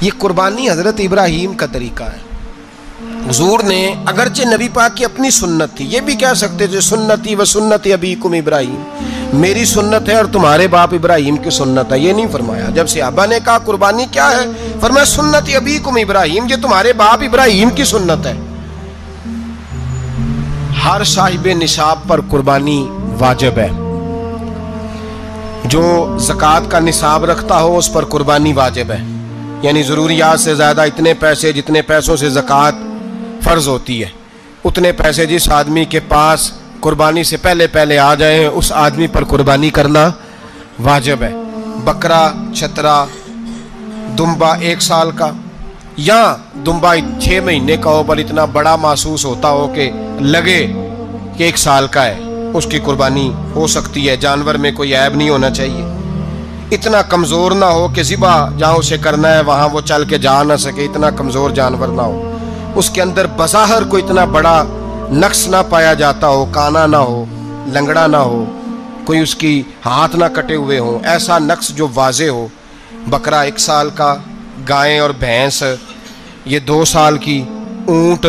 یہ قربانی حضرت ابراہیم کا طریقہ ہے. حضور نے اگرچہ نبی پاک کی اپنی سنت تھی، یہ بھی کہہ سکتے تھے سنتی و سنت ابیکم ابراہیم، میری سنت ہے اور تمہارے باپ ابراہیم کی سنت ہے. یہ نہیں فرمایا. جب صحابہ نے کہا قربانی کیا ہے، فرمایا سنت ابیکم ابراہیم، یہ تمہارے باپ ابراہیم کی سنت ہے. ہر صاحب نصاب پر قربانی واجب ہے. جو زکوٰۃ کا نصاب رکھتا ہو اس پر قربانی واجب ہے، یعنی ضروریات سے زیادہ اتنے پیسے جتنے پیسوں سے زکوٰۃ فرض ہوتی ہے، اتنے پیسے جس آدمی کے پاس قربانی سے پہلے آ جائیں اس آدمی پر قربانی کرنا واجب ہے. بکرا، چھترا، دمبا 1 سال کا یا دمبا 6 مہینے کا ہو پر اتنا بڑا محسوس ہوتا ہو کہ لگے کہ 1 سال کا ہے، اس کی قربانی ہو سکتی ہے. جانور میں کوئی عیب نہیں ہونا چاہیے، اتنا کمزور نہ ہو کہ ذبح جہاں اسے کرنا ہے وہاں وہ چل کے جا نہ سکے، اتنا کمزور جانور نہ ہو، اس کے اندر بظاہر کوئی اتنا بڑا نقص نہ پایا جاتا ہو، کانا نہ ہو، لنگڑا نہ ہو، کوئی اس کی ہاتھ نہ کٹے ہوئے ہوں، ایسا نقص جو واضح ہو. بکرا 1 سال کا، گائیں اور بھینس یہ 2 سال کی، اونٹ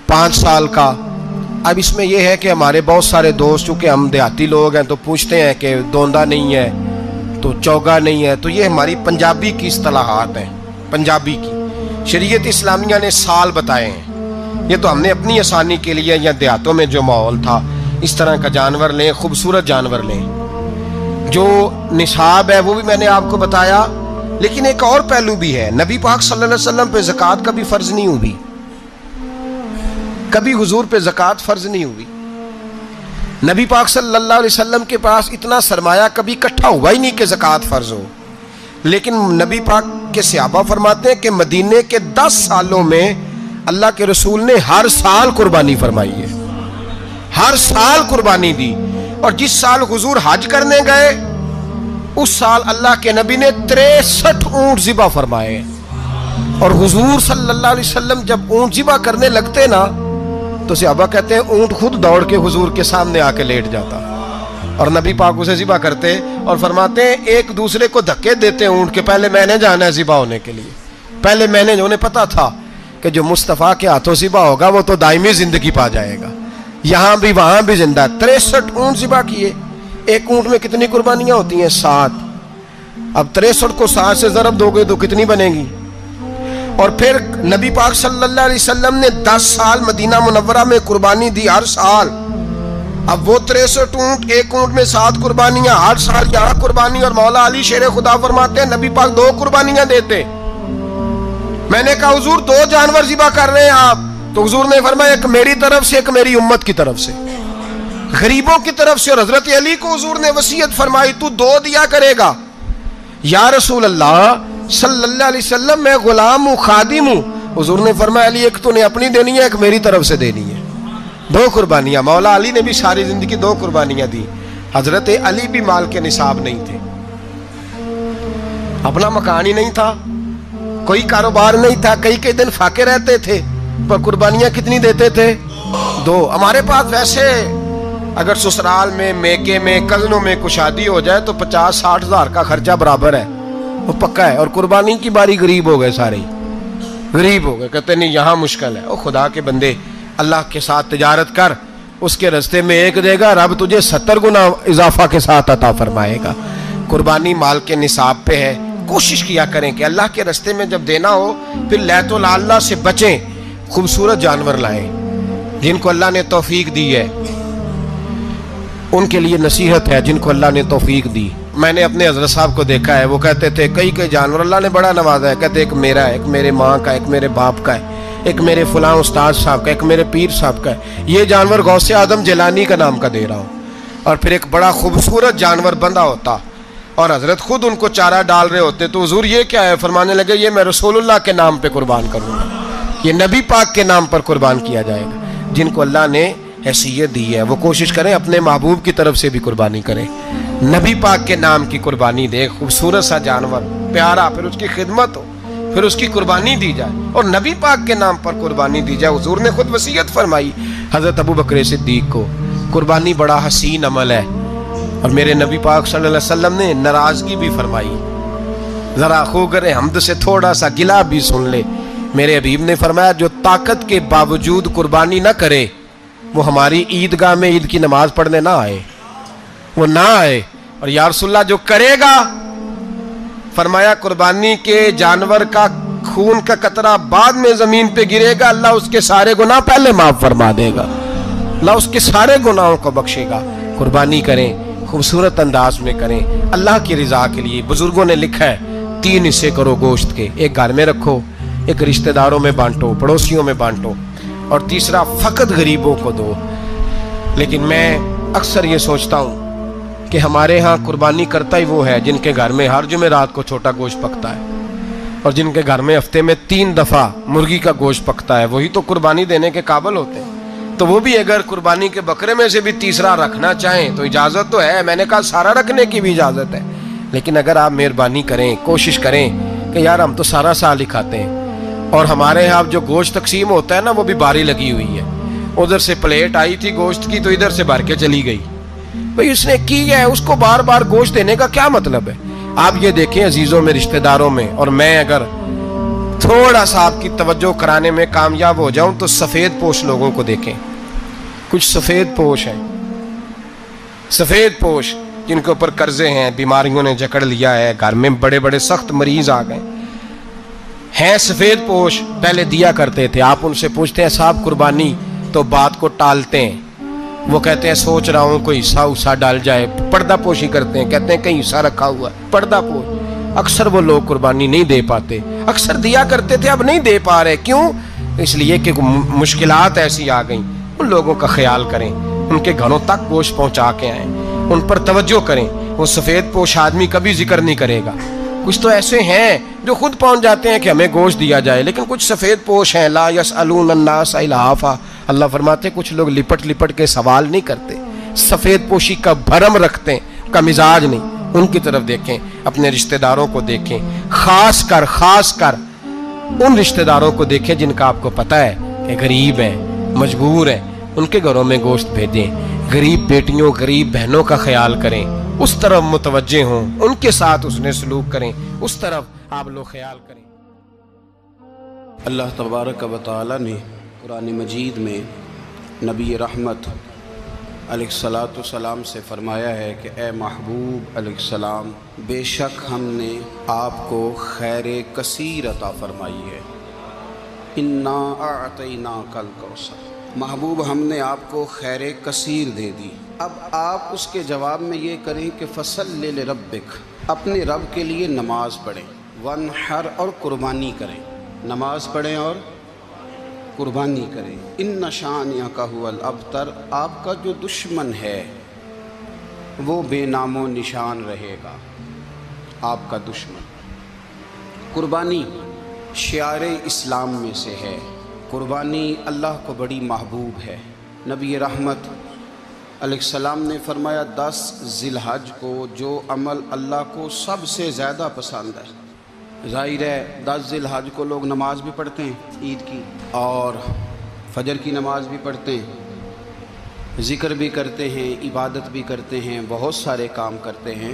5 سال کا. اب اس میں یہ ہے کہ ہمارے بہت سارے دوست چونکہ ہم دیہاتی لوگ ہیں تو پوچھتے ہیں کہ دوندا نہیں ہے تو چوگا نہیں ہے، تو یہ ہماری پنجابی کی اصطلاحات ہیں. پنجابی کی شریعت اسلامیہ نے سال بتائے ہیں، یہ تو ہم نے اپنی آسانی کے لیے یا دیہاتوں میں جو ماحول تھا اس طرح کا جانور لیں، خوبصورت جانور لیں. جو نصاب ہے وہ بھی میں نے آپ کو بتایا، لیکن ایک اور پہلو بھی ہے. نبی پاک صلی اللہ علیہ وسلم پہ زکوٰۃ کبھی فرض نہیں ہوئی، کبھی حضور پہ زکوٰۃ فرض نہیں ہوئی. نبی پاک صلی اللہ علیہ وسلم کے پاس اتنا سرمایہ کبھی اکٹھا ہوا ہی نہیں کہ زکوٰۃ فرض ہو. لیکن نبی پاک کے صحابہ فرماتے ہیں کہ مدینے کے 10 سالوں میں اللہ کے رسول نے ہر سال قربانی فرمائی ہے، ہر سال قربانی دی. اور جس سال حضور حج کرنے گئے اس سال اللہ کے نبی نے 63 اونٹ ذبح فرمائے. اور حضور صلی اللہ علیہ وسلم جب اونٹ ذبح کرنے لگتے نا تو صحابہ کہتے ہیں اونٹ خود دوڑ کے حضور کے سامنے آ کے لیٹ جاتا اور نبی پاک اسے ذبح کرتے اور فرماتے ہیں ایک دوسرے کو دھکے دیتے اونٹ کے، پہلے میں نے جانا ہے ذبح ہونے کے لیے، پہلے میں نے، انہیں پتا تھا کہ جو مصطفیٰ کے ہاتھوں ذبح ہوگا وہ تو دائمی زندگی پا جائے گا، یہاں بھی وہاں بھی زندہ. 63 اونٹ ذبح کیے. ایک اونٹ میں کتنی قربانیاں ہوتی ہیں؟ 7. اب 63 کو 7 سے ضرب دو گے تو کتنی بنے گی؟ اور پھر نبی پاک صلی اللہ علیہ وسلم نے 10 سال مدینہ منورہ میں قربانی دی ہر سال. اب وہ 63 اونٹ، ایک اونٹ میں 7 قربانیاں، ہر سال یہاں قربانی. اور مولا علی شیر خدا فرماتے ہیں نبی پاک 2 قربانیاں دیتے. میں نے کہا حضور 2 جانور ذبح کر رہے ہیں آپ، تو حضور نے فرمایا ایک میری طرف سے ایک میری امت کی طرف سے، غریبوں کی طرف سے. اور حضرت علی کو حضور نے وصیت فرمائی تو 2 دیا کرے گا. یا رسول اللہ صلی اللہ علیہ وسلم میں غلام ہوں، خادم ہوں. حضور نے فرمایا علی ایک تو نے اپنی دینی ہے، ایک میری طرف سے دینی ہے. 2 قربانیاں. مولا علی نے بھی ساری زندگی 2 قربانیاں دی. حضرت علی بھی مال کے نصاب نہیں تھے، اپنا مکان ہی نہیں تھا، کوئی کاروبار نہیں تھا، کئی دن فاقے رہتے تھے، پر قربانیاں کتنی دیتے تھے؟ 2. ہمارے پاس ویسے اگر سسرال میں، میکے میں، کزنوں میں کچھ شادی ہو جائے تو 50-60 ہزار کا خرچہ برابر ہے، وہ پکا ہے. اور قربانی کی باری غریب ہو گئے، سارے غریب ہو گئے، کہتے نہیں یہاں مشکل ہے. او خدا کے بندے، اللہ کے ساتھ تجارت کر، اس کے رستے میں 1 دے گا، رب تجھے 70 گنا اضافہ کے ساتھ عطا فرمائے گا. قربانی مال کے نصاب پہ ہے. کوشش کیا کریں کہ اللہ کے رستے میں جب دینا ہو پھر لیت اللہ سے بچیں، خوبصورت جانور لائیں. جن کو اللہ نے توفیق دی ہے ان کے لیے نصیحت ہے، جن کو اللہ نے توفیق دی. میں نے اپنے حضرت صاحب کو دیکھا ہے، وہ کہتے تھے کئی جانور اللہ نے بڑا نوازا ہے. کہتے ایک میرا ہے، ایک میرے ماں کا، ایک میرے باپ کا ہے، ایک میرے فلاں استاد صاحب کا، ایک میرے پیر صاحب کا ہے. یہ جانور غوث اعظم جیلانی کا نام کا دے رہا ہوں. اور پھر ایک بڑا خوبصورت جانور بندھا ہوتا اور حضرت خود ان کو چارہ ڈال رہے ہوتے. تو حضور یہ کیا ہے؟ فرمانے لگے یہ میں رسول اللہ کے نام پہ قربان کروں گا، یہ نبی پاک کے نام پر قربان کیا جائے گا. جن کو اللہ نے حیثیت دی ہے وہ کوشش کریں اپنے محبوب کی طرف سے بھی قربانی کریں، نبی پاک کے نام کی قربانی دے. خوبصورت سا جانور پیارا، پھر اس کی خدمت ہو، پھر اس کی قربانی دی جائے اور نبی پاک کے نام پر قربانی دی جائے. حضور نے خود وصیت فرمائی حضرت ابو بکر صدیق کو، قربانی بڑا حسین عمل ہے. اور میرے نبی پاک صلی اللہ علیہ وسلم نے ناراضگی بھی فرمائی، ذرا خوگر حمد سے تھوڑا سا گلا بھی سن لے. میرے حبیب نے فرمایا جو طاقت کے باوجود قربانی نہ کرے وہ ہماری عیدگاہ میں عید کی نماز پڑھنے نہ آئے، وہ نہ آئے. اور یا رسول اللہ جو کرے گا، فرمایا قربانی کے جانور کا خون کا قطرہ بعد میں زمین پہ گرے گا، اللہ اس کے سارے گناہ پہلے معاف فرما دے گا، اللہ اس کے سارے گناہوں کو بخشے گا. قربانی کریں، خوبصورت انداز میں کریں، اللہ کی رضا کے لیے. بزرگوں نے لکھا ہے 3 حصے کرو گوشت کے، ایک گھر میں رکھو، ایک رشتہ داروں میں بانٹو، پڑوسیوں میں بانٹو، اور تیسرا فقط غریبوں کو دو. لیکن میں اکثر یہ سوچتا ہوں کہ ہمارے ہاں قربانی کرتا ہی وہ ہے جن کے گھر میں ہر جمعرات کو چھوٹا گوشت پکتا ہے، اور جن کے گھر میں ہفتے میں 3 دفعہ مرغی کا گوشت پکتا ہے، وہی تو قربانی دینے کے قابل ہوتے ہیں. تو وہ بھی اگر قربانی کے بکرے میں سے بھی تیسرا رکھنا چاہیں تو اجازت تو ہے، میں نے کہا سارا رکھنے کی بھی اجازت ہے. لیکن اگر آپ مہربانی کریں، کوشش کریں کہ یار ہم تو سارا سال ہی کھاتے ہیں، اور ہمارے یہاں جو گوشت تقسیم ہوتا ہے نا وہ بھی باری لگی ہوئی ہے. ادھر سے پلیٹ آئی تھی گوشت کی تو ادھر سے بھر کے چلی گئی. بھئی اس نے کی ہے، اس کو بار بار گوشت دینے کا کیا مطلب ہے؟ آپ یہ دیکھیں عزیزوں میں، رشتہ داروں میں، اور میں اگر تھوڑا سا آپ کی توجہ کرانے میں کامیاب ہو جاؤں تو سفید پوش لوگوں کو دیکھیں. کچھ سفید پوش ہیں، سفید پوش جن کے اوپر قرضے ہیں، بیماریوں نے جکڑ لیا ہے، گھر میں بڑے بڑے سخت مریض آ گئے ہیں. سفید پوش پہلے دیا کرتے تھے. آپ ان سے پوچھتے ہیں صاحب قربانی، تو بات کو ٹالتے ہیں. وہ کہتے ہیں سوچ رہا ہوں کوئی حصہ ڈال جائے. پردہ پوشی کرتے ہیں، کہتے ہیں کہیں حصہ رکھا ہوا ہے، پردہ پوش. اکثر وہ لوگ قربانی نہیں دے پاتے. اکثر دیا کرتے تھے، اب نہیں دے پا رہے. کیوں؟ اس لیے کہ مشکلات ایسی آ گئیں. ان لوگوں کا خیال کریں، ان کے گھروں تک گوشت پہنچا کے آئیں، ان پر توجہ کریں. وہ سفید پوش آدمی کبھی ذکر نہیں کرے گا. کچھ تو ایسے ہیں جو خود پہنچ جاتے ہیں کہ ہمیں گوشت دیا جائے، لیکن کچھ سفید پوش ہیں لا یسألون الناس الحافا. اللہ فرماتے ہیں کچھ لوگ لپٹ لپٹ کے سوال نہیں کرتے، سفید پوشی کا بھرم رکھتے ہیں، کا مزاج نہیں. ان کی طرف دیکھیں، اپنے رشتہ داروں کو دیکھیں، خاص کر ان رشتہ داروں کو دیکھیں جن کا آپ کو پتہ ہے کہ غریب ہیں، مجبور ہیں. ان کے گھروں میں گوشت بھیجیں. غریب بیٹیوں، غریب بہنوں کا خیال کریں، اس طرف متوجہ ہوں، ان کے ساتھ اس نے سلوک کریں، اس طرف آپ لوگ خیال کریں. اللہ تبارک و تعالی نے قرآن مجید میں نبی رحمت علیہ الصلاۃ والسلام سے فرمایا ہے کہ اے محبوب علیہ السلام، بے شک ہم نے آپ کو خیر کثیر عطا فرمائی ہے. انا اعطیناک الکوثر، محبوب ہم نے آپ کو خیر کثیر دے دی. اب آپ اس کے جواب میں یہ کریں کہ فصل لربک، اپنے رب کے لیے نماز پڑھیں، وانحر اور قربانی کریں. نماز پڑھیں اور قربانی کریں. ان شانئک ھو الابتر، آپ کا جو دشمن ہے وہ بے نام و نشان رہے گا. آپ کا دشمن. قربانی شعار اسلام میں سے ہے. قربانی اللہ کو بڑی محبوب ہے. نبی رحمت علیہ السلام نے فرمایا 10 ذی الحج کو جو عمل اللہ کو سب سے زیادہ پسند ہے. ظاہر ہے 10 ذی الحج کو لوگ نماز بھی پڑھتے ہیں عید کی، اور فجر کی نماز بھی پڑھتے ہیں، ذکر بھی کرتے ہیں، عبادت بھی کرتے ہیں، بہت سارے کام کرتے ہیں.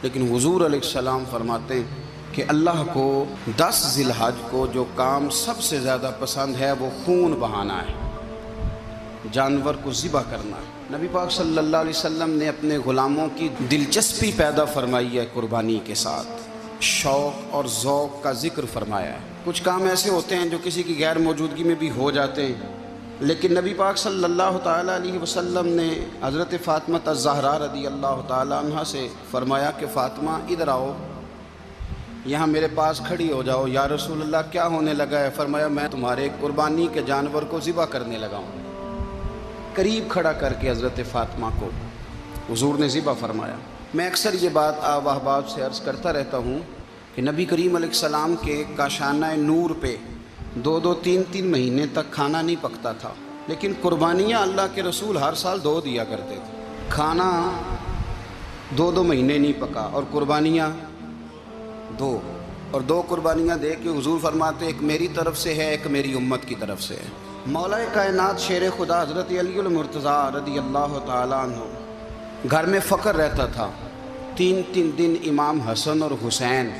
لیکن حضور علیہ السلام فرماتے ہیں کہ اللہ کو 10 ذی الحج کو جو کام سب سے زیادہ پسند ہے وہ خون بہانا ہے، جانور کو ذبح کرنا ہے. نبی پاک صلی اللہ علیہ وسلم نے اپنے غلاموں کی دلچسپی پیدا فرمائی ہے قربانی کے ساتھ، شوق اور ذوق کا ذکر فرمایا ہے. کچھ کام ایسے ہوتے ہیں جو کسی کی غیر موجودگی میں بھی ہو جاتے ہیں، لیکن نبی پاک صلی اللہ تعالیٰ علیہ وسلم نے حضرت فاطمہ الزہرا رضی اللہ تعالیٰ عنہ سے فرمایا کہ فاطمہ ادھر آؤ، یہاں میرے پاس کھڑی ہو جاؤ. یا رسول اللہ کیا ہونے لگا ہے؟ فرمایا میں تمہارے قربانی کے جانور کو ذبح کرنے لگا ہوں. قریب کھڑا کر کے حضرت فاطمہ کو حضور نے ذبح فرمایا. میں اکثر یہ بات آپ احباب سے عرض کرتا رہتا ہوں کہ نبی کریم علیہ السلام کے کاشانہ نور پہ 2 3 مہینے تک کھانا نہیں پکتا تھا، لیکن قربانیاں اللہ کے رسول ہر سال 2 دیا کرتے تھے. کھانا 2 مہینے نہیں پکا اور قربانیاں 2، اور 2 قربانیاں دے کے حضور فرماتے ایک میری طرف سے ہے، ایک میری امت کی طرف سے ہے. مولا کائنات شیر خدا حضرت علی المرتضیٰ رضی اللہ تعالیٰ عنہ گھر میں فقر رہتا تھا. 3 دن امام حسن اور حسین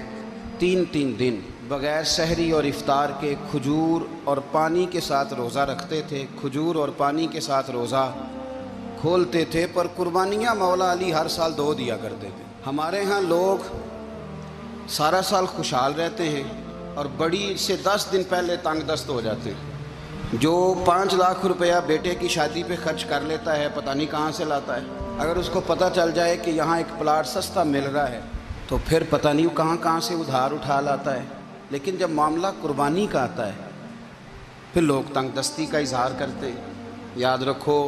3 دن بغیر سحری اور افطار کے کھجور اور پانی کے ساتھ روزہ رکھتے تھے، کھجور اور پانی کے ساتھ روزہ کھولتے تھے، پر قربانیاں مولا علی ہر سال 2 دیا کرتے تھے۔ ہمارے ہاں لوگ سارا سال خوشحال رہتے ہیں اور بڑی سے 10 دن پہلے تنگ دست ہو جاتے ہیں۔ جو 5 لاکھ روپیہ بیٹے کی شادی پہ خرچ کر لیتا ہے، پتہ نہیں کہاں سے لاتا ہے۔ اگر اس کو پتہ چل جائے کہ یہاں ایک پلاٹ سستا مل رہا ہے تو پھر پتہ نہیں کہاں سے ادھار اٹھا لاتا ہے۔ لیکن جب معاملہ قربانی کا آتا ہے پھر لوگ تنگ دستی کا اظہار کرتے ہیں۔ یاد رکھو،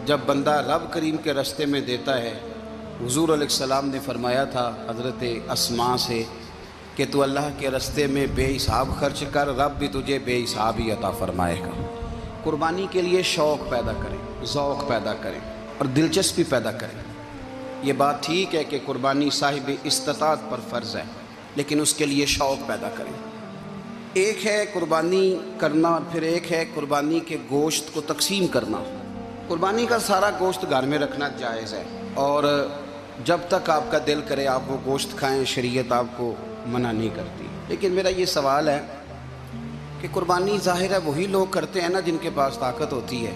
جب بندہ رب کریم کے راستے میں دیتا ہے، حضور علیہ السلام نے فرمایا تھا حضرت اسماء سے کہ تو اللہ کے راستے میں بے حساب خرچ کر، رب بھی تجھے بے حساب ہی عطا فرمائے گا۔ قربانی کے لیے شوق پیدا کریں، ذوق پیدا کریں اور دلچسپی پیدا کریں۔ یہ بات ٹھیک ہے کہ قربانی صاحب استطاعت پر فرض ہے، لیکن اس کے لیے شوق پیدا کریں۔ ایک ہے قربانی کرنا اور پھر ایک ہے قربانی کے گوشت کو تقسیم کرنا۔ قربانی کا سارا گوشت گھر میں رکھنا جائز ہے، اور جب تک آپ کا دل کرے آپ وہ گوشت کھائیں، شریعت آپ کو منع نہیں کرتی۔ لیکن میرا یہ سوال ہے کہ قربانی ظاہر ہے وہی لوگ کرتے ہیں نا جن کے پاس طاقت ہوتی ہے،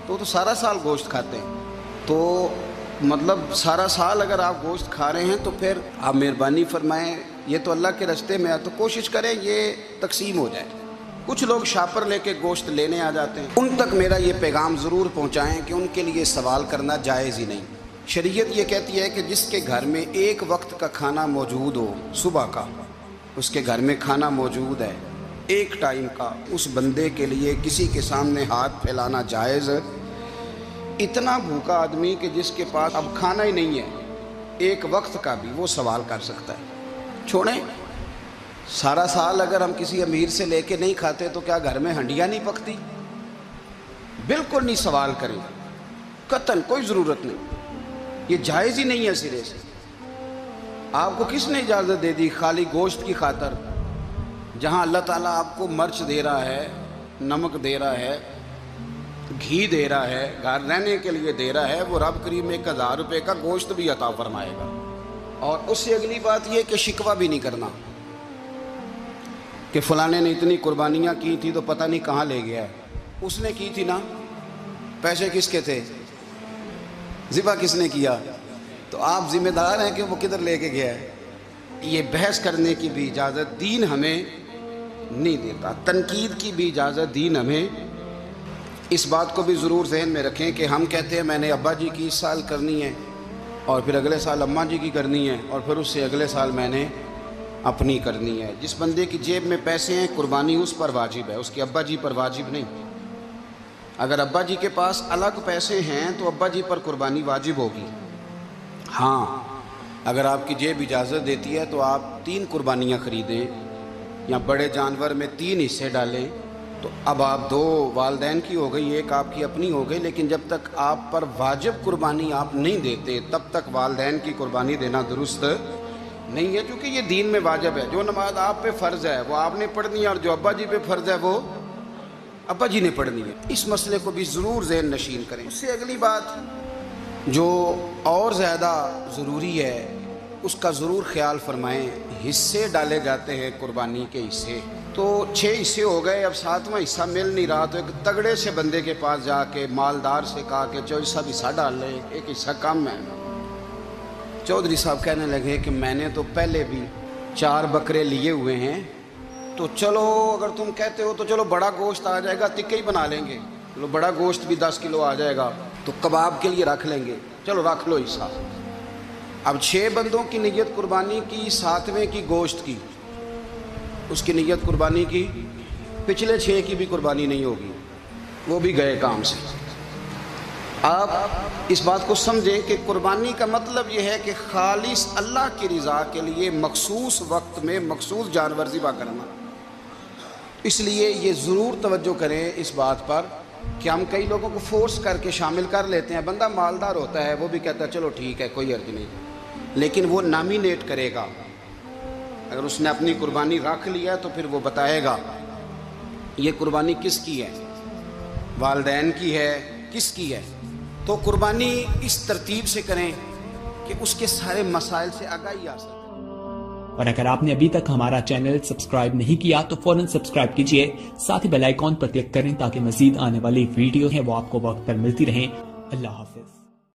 تو سارا سال گوشت کھاتے ہیں، تو مطلب سارا سال اگر آپ گوشت کھا رہے ہیں تو پھر آپ مہربانی فرمائیں، یہ تو اللہ کے راستے میں ہے تو کوشش کریں یہ تقسیم ہو جائے۔ کچھ لوگ شاپر لے کے گوشت لینے آ جاتے ہیں، ان تک میرا یہ پیغام ضرور پہنچائیں کہ ان کے لیے سوال کرنا جائز ہی نہیں۔ شریعت یہ کہتی ہے کہ جس کے گھر میں ایک وقت کا کھانا موجود ہو، صبح کا اس کے گھر میں کھانا موجود ہے ایک ٹائم کا، اس بندے کے لیے کسی کے سامنے ہاتھ پھیلانا جائز ہے۔ اتنا بھوکا آدمی کہ جس کے پاس اب کھانا ہی نہیں ہے، ایک وقت کا بھی وہ سوال کر سکتا ہے۔ چھوڑیں، سارا سال اگر ہم کسی امیر سے لے کے نہیں کھاتے تو کیا گھر میں ہنڈیاں نہیں پکتی؟ بالکل نہیں سوال کریں، قطعاً کوئی ضرورت نہیں، یہ جائز ہی نہیں ہے سرے سے۔ آپ کو کس نے اجازت دے دی خالی گوشت کی خاطر؟ جہاں اللہ تعالیٰ آپ کو مرچ دے رہا ہے، نمک دے رہا ہے، گھی دے رہا ہے، گھر رہنے کے لیے دے رہا ہے، وہ رب کریم 1000 روپے کا گوشت بھی عطا فرمائے گا۔ اور اس سے اگلی بات یہ کہ شکوہ بھی نہیں کرنا کہ فلانے نے اتنی قربانیاں کی تھی تو پتہ نہیں کہاں لے گیا ہے۔ اس نے کی تھی نا، پیسے کس کے تھے، ذبح کس نے کیا، تو آپ ذمہ دار ہیں کہ وہ کدھر لے کے گیا ہے۔ یہ بحث کرنے کی بھی اجازت دین ہمیں نہیں دیتا، تنقید کی بھی اجازت دین ہمیں۔ اس بات کو بھی ضرور ذہن میں رکھیں کہ ہم کہتے ہیں میں نے ابا جی کی اس سال کرنی ہے، اور پھر اگلے سال اماں جی کی کرنی ہے، اور پھر اس سے اگلے سال میں نے اپنی کرنی ہے۔ جس بندے کی جیب میں پیسے ہیں قربانی اس پر واجب ہے، اس کے ابا جی پر واجب نہیں۔ اگر ابا جی کے پاس الگ پیسے ہیں تو ابا جی پر قربانی واجب ہوگی۔ ہاں، اگر آپ کی جیب اجازت دیتی ہے تو آپ 3 قربانیاں خریدیں یا بڑے جانور میں 3 حصے ڈالیں، تو اب آپ 2 والدین کی ہو گئی، 1 آپ کی اپنی ہو گئی۔ لیکن جب تک آپ پر واجب قربانی آپ نہیں دیتے تب تک والدین کی قربانی دینا درست نہیں ہے، کیونکہ یہ دین میں واجب ہے۔ جو نماز آپ پہ فرض ہے وہ آپ نے پڑھنی ہے، اور جو ابا جی پہ فرض ہے وہ ابا جی نے پڑھنی ہے۔ اس مسئلے کو بھی ضرور ذہن نشین کریں۔ اس سے اگلی بات جو اور زیادہ ضروری ہے اس کا ضرور خیال فرمائیں۔ حصے ڈالے جاتے ہیں قربانی کے حصے، تو 6 حصے ہو گئے، اب 7واں حصہ مل نہیں رہا، تو ایک تگڑے سے بندے کے پاس جا کے مالدار سے کہا کہ چودھری صاحب حصہ ڈال لیں، ایک حصہ کم ہے۔ چودھری صاحب کہنے لگے کہ میں نے تو پہلے بھی 4 بکرے لیے ہوئے ہیں، تو چلو اگر تم کہتے ہو تو چلو بڑا گوشت آ جائے گا، تکے ہی بنا لیں گے، چلو بڑا گوشت بھی 10 کلو آ جائے گا تو کباب کے لیے رکھ لیں گے، چلو رکھ لو حصہ۔ اب 6 بندوں کی نیت قربانی کی، 7ویں کی گوشت کی، اس کی نیت قربانی کی، پچھلے 6 کی بھی قربانی نہیں ہوگی، وہ بھی گئے کام سے۔ آپ اس بات کو سمجھیں کہ قربانی کا مطلب یہ ہے کہ خالص اللہ کی رضا کے لیے مخصوص وقت میں مخصوص جانور ذبح کرنا۔ اس لیے یہ ضرور توجہ کریں اس بات پر کہ ہم کئی لوگوں کو فورس کر کے شامل کر لیتے ہیں۔ بندہ مالدار ہوتا ہے، وہ بھی کہتا ہے چلو ٹھیک ہے کوئی حرج نہیں، لیکن وہ نامینیٹ کرے گا۔ اگر اس نے اپنی قربانی رکھ لیا تو پھر وہ بتائے گا یہ قربانی کس کی ہے، والدین کی ہے، کس کی ہے۔ تو قربانی اس ترتیب سے کریں کہ اس کے سارے مسائل سے آگاہی آ سکے۔ اور اگر آپ نے ابھی تک ہمارا چینل سبسکرائب نہیں کیا تو فوراً سبسکرائب کیجئے، ساتھ ہی بیل آئیکن پر کلک کریں تاکہ مزید آنے والی ویڈیو ہیں وہ آپ کو وقت پر ملتی رہیں۔ اللہ حافظ۔